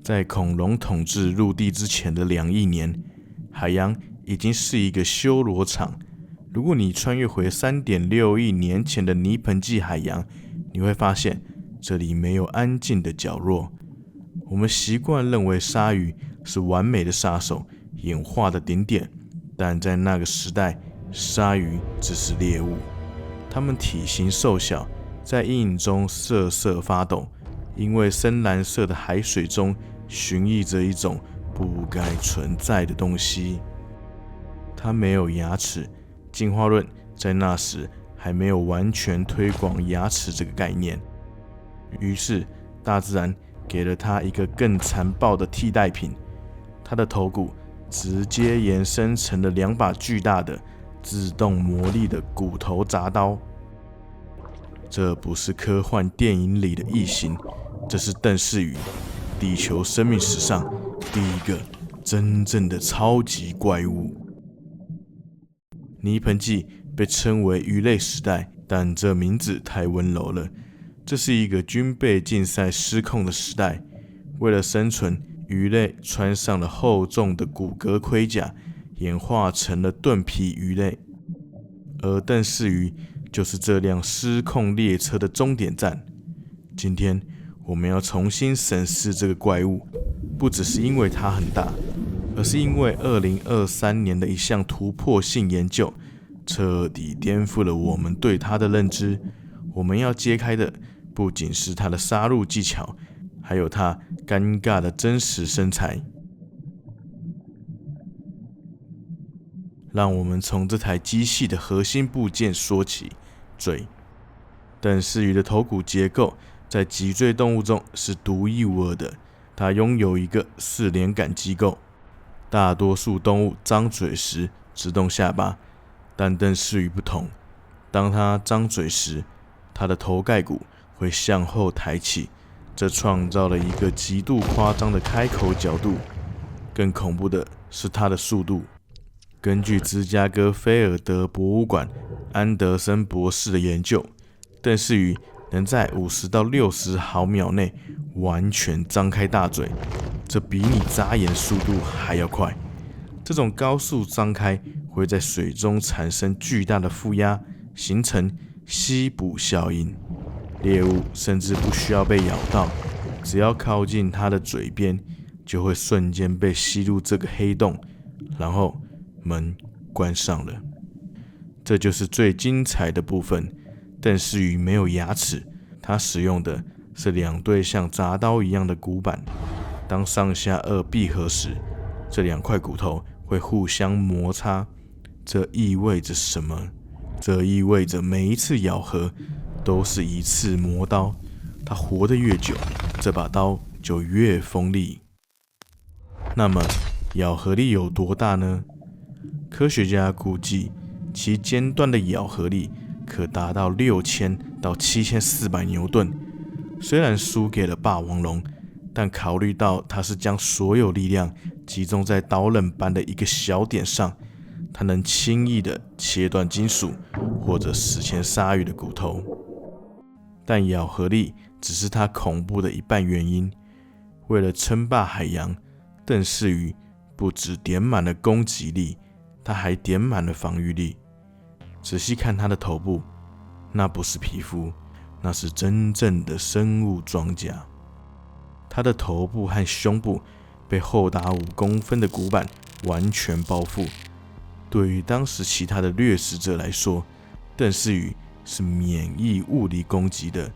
在恐龍統治陸地之前的2億年，海洋已經是一個修羅場。如果你穿越回3.6億年前的泥盆紀海洋，你會發現這裡沒有安靜的角落。我們習慣認為鯊魚是完美的殺手，演化的頂點，但在那個時代，鯊魚只是獵物。它們體型瘦小，在陰影中瑟瑟發抖，因為深藍色的海水中尋覓着一種不該存在的東西。它沒有牙齒，進化論在那時還沒有完全推廣牙齒這個概念。於是，大自然給了它一個更殘暴的替代品，它的頭骨直接延伸成了2把巨大的、自動磨礪的骨頭鍘刀。這不是科幻電影裡的異形，這是鄧氏魚，地球生命史上第一個真正的超級怪物。泥盆紀被稱為魚類時代，但這名字太溫柔了。這是一個軍備競賽失控的時代，為了生存，魚類穿上了厚重的骨骼盔甲，演化成了盾皮魚類。而鄧氏魚就是這輛失控列車的終點站。今天我們要重新審視這個怪物，不只是因為它很大，而是因為2023年的一項突破性研究，徹底顛覆了我們對它的認知。我們要揭開的不僅是它的殺戮技巧，還有它尷尬的真實身材。讓我們從這台機器的核心部件說起，嘴。鄧氏魚的頭骨結構在脊椎動物中是獨一無二的，它擁有一個4連桿機構。大多數動物張嘴時只動下巴，但鄧氏魚不同，當它張嘴時，它的頭蓋骨會向後抬起，這創造了一個極度誇張的開口角度。更恐怖的是它的速度。根據芝加哥菲爾德博物館安德森博士的研究，鄧氏魚能在50到60毫秒內完全張開大嘴，這比你眨眼速度還要快。這種高速張開會在水中產生巨大的負壓，形成吸捕效應。獵物甚至不需要被咬到，只要靠近它的嘴邊，就會瞬間被吸入這個黑洞，然後門關上了。這就是最精彩的部分。鄧氏魚沒有牙齒，它使用的是2對像鍘刀一樣的骨板。當上下頜閉合時，這2塊骨頭會互相摩擦。這意味着什麼？這意味着每一次咬合都是一次磨刀。它活得越久，這把刀就越鋒利。那麼咬合力有多大呢？科學家估計，其尖端的咬合力可達到6000到7400牛頓。雖然輸給了霸王龍，但考慮到它是將所有力量集中在刀刃般的一個小點上，它能輕易地切斷金屬或者史前鯊魚的骨頭。但咬合力只是它恐怖的一半原因。為了稱霸海洋，鄧氏魚不只點滿了攻擊力，它還點滿了防禦力。仔細看它的頭部，那不是皮膚，那是真正的生物裝甲。它的頭部和胸部被厚達5公分的骨板完全包覆。對於當時其他的掠食者來說，鄧氏魚是免疫物理攻擊的。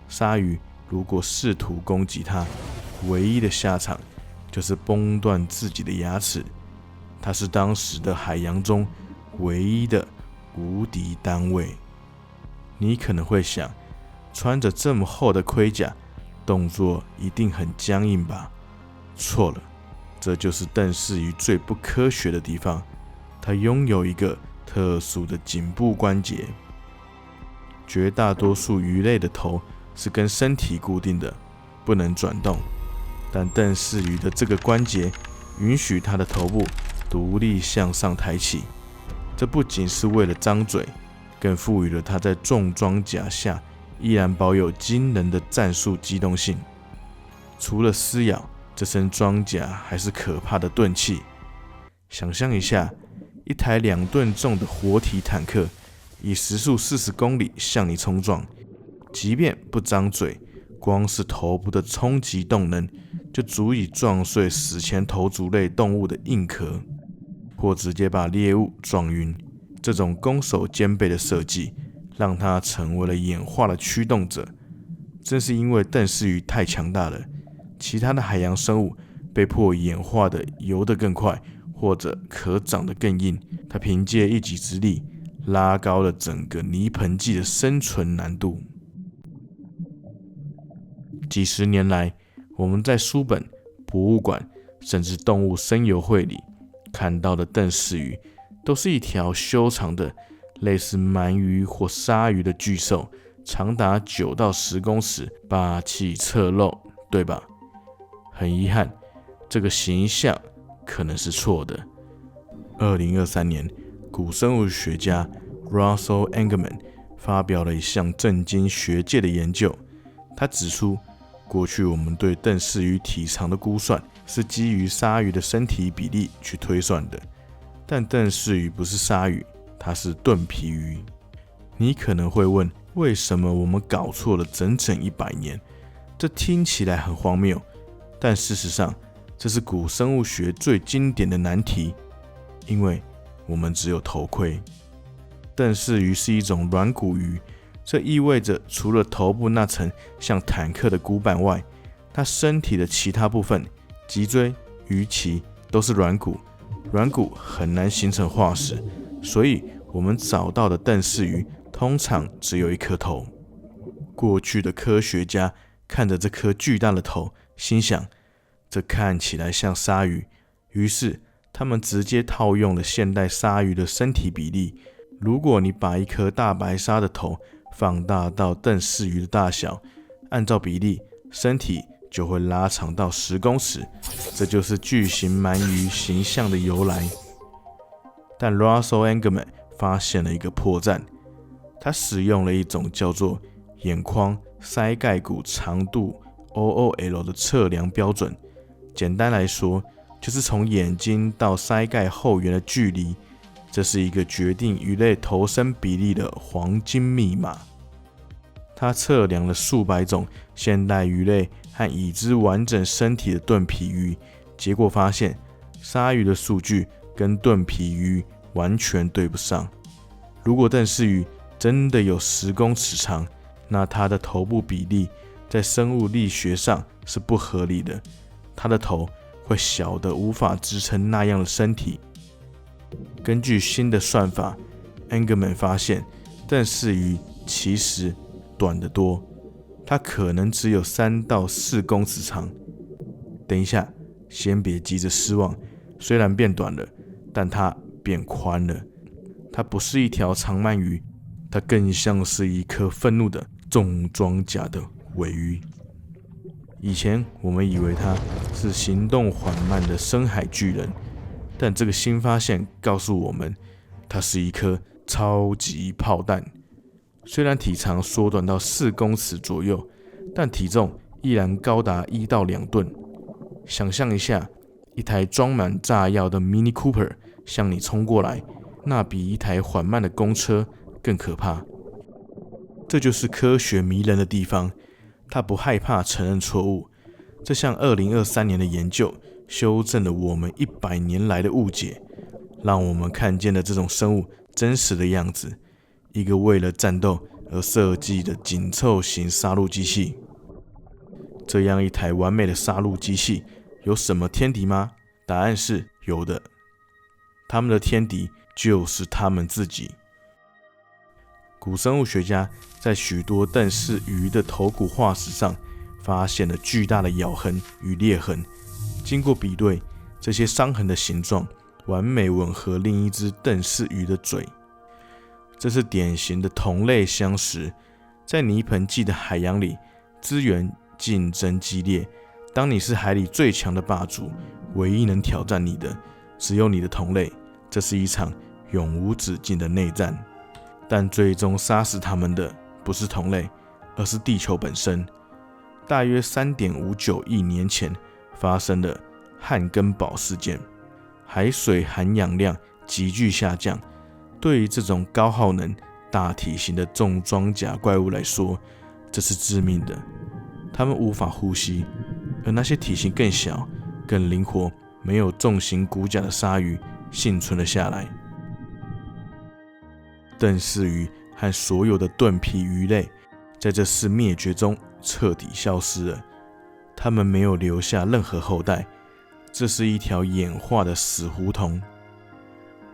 鯊魚如果試圖攻擊它，唯一的下場就是崩斷自己的牙齒。它是當時的海洋中唯一的無敵單位。你可能會想，穿着這麼厚的盔甲，動作一定很僵硬吧？錯了，這就是鄧氏魚最不科學的地方。它擁有一個特殊的頸部關節。絕大多數魚類的頭是跟身體固定的，不能轉動，但鄧氏魚的這個關節允許它的頭部獨立向上抬起。這不僅是為了張嘴，更賦予了它在重裝甲下依然保有驚人的戰術機動性。除了撕咬，這身裝甲還是可怕的鈍器。想象一下，一台2噸重的活體坦克，以時速40公里向你衝撞，即便不張嘴，光是頭部的衝擊動能，就足以撞碎史前頭足類動物的硬殼，或直接把獵物撞暈。這種攻守兼備的設計，讓它成為了演化的驅動者。正是因為鄧氏魚太強大了，其他的海洋生物被迫演化的游得更快，或者殼長得更硬。它憑借一己之力，拉高了整個泥盆紀的生存難度。幾十年來，我們在書本、博物館，甚至動物森友會裡看到的鄧氏魚，都是一條修長的類似鰻魚或鯊魚的巨獸，長達9到10公尺，霸氣側漏，對吧？很遺憾，這個形象可能是錯的。2023年，古生物學家 Russell Engelman 發表了一項震驚學界的研究。他指出，過去我們對鄧氏魚體長的估算是基於鯊魚的身體比例去推算的，但鄧氏魚不是鯊魚，它是盾皮魚。你可能會問，為什麼我們搞錯了整整100年？這聽起來很荒謬，但事實上，這是古生物學最經典的難題，因為我們只有頭盔。鄧氏魚是一種軟骨魚，這意味着除了頭部那層像坦克的骨板外，它身體的其他部分，脊椎、魚鰭都是軟骨。軟骨很難形成化石，所以我們找到的鄧氏魚通常只有一顆頭。過去的科學家看着這顆巨大的頭，心想，這看起來像鯊魚，於是他們直接套用了現代鯊魚的身體比例。如果你把一顆大白鯊的頭放大到鄧氏魚的大小，按照比例，身體就會拉長到10公尺，這就是巨型鰻魚形象的由來。但 Russell Engelman 發現了一個破綻，他使用了一種叫做眼眶腮蓋骨長度 OOL 的測量標準。簡單來說，就是從眼睛到腮蓋後緣的距離，這是一個決定魚類頭身比例的黃金密碼。他測量了數百種現代魚類和已知完整身體的盾皮魚，結果發現鯊魚的數據跟盾皮魚完全對不上。如果鄧氏魚真的有10公尺長，那它的頭部比例在生物力學上是不合理的，它的頭會小得無法支撐那樣的身體。根據新的算法， Engelman 發現鄧氏魚其實短得多，它可能只有3到4公尺長。等一下，先別急着失望，雖然變短了，但它變寬了。它不是一條長鰻魚，它更像是一顆憤怒的重裝甲的鮪魚。以前我們以為它是行動緩慢的深海巨人，但這個新發現告訴我們，它是一顆超級炮彈。雖然體長縮短到4公尺左右，但體重依然高達1到2噸。想象一下，一台裝滿炸藥的 Mini Cooper 向你衝過來，那比一台緩慢的公車更可怕。這就是科學迷人的地方，它不害怕承認錯誤。這項2023年的研究修正了我們100年來的誤解，讓我們看見了這種生物真實的樣子。一個為了戰鬥而設計的緊湊型殺戮機器。這樣一台完美的殺戮機器有什麼天敵嗎？答案是有的，他們的天敵就是他們自己。古生物學家在許多鄧氏魚的頭骨化石上發現了巨大的咬痕與裂痕，經過比對，這些傷痕的形狀完美吻合另一隻鄧氏魚的嘴。這是典型的同類相食。在泥盆紀的海洋裡，資源競爭激烈。當你是海裡最強的霸主，唯一能挑戰你的只有你的同類。這是一場永無止境的內戰。但最終殺死他們的不是同類，而是地球本身。大約3.59億年前發生的漢根堡事件，海水含氧量急劇下降。對於這種高耗能、大體型的重裝甲怪物來說，這是致命的。它們無法呼吸，而那些體型更小、更靈活、沒有重型骨甲的鯊魚幸存了下來。鄧氏魚和所有的盾皮魚類在這次滅絕中徹底消失了，它們沒有留下任何後代，這是一條演化的死胡同。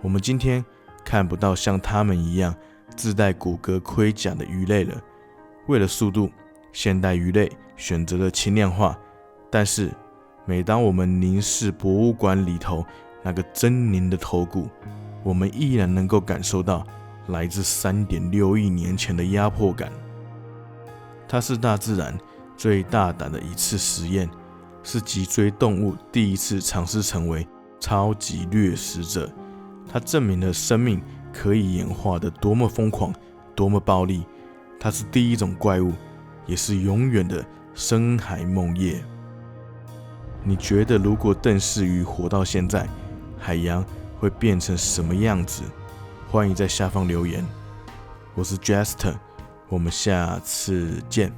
我們今天看不到像它們一樣自帶骨骼盔甲的魚類了。為了速度，現代魚類選擇了輕量化，但是每當我們凝視博物館裡頭那個猙獰的頭骨，我們依然能夠感受到來自3.6億年前的壓迫感。它是大自然最大膽的一次實驗，是脊椎動物第一次嘗試成為超級掠食者。它證明了生命可以演化得多麼瘋狂，多麼暴力。它是第一種怪物，也是永遠的深海夢魘。你覺得如果鄧氏魚活到現在，海洋會變成什麼樣子？歡迎在下方留言。我是 Jester，我們下次見。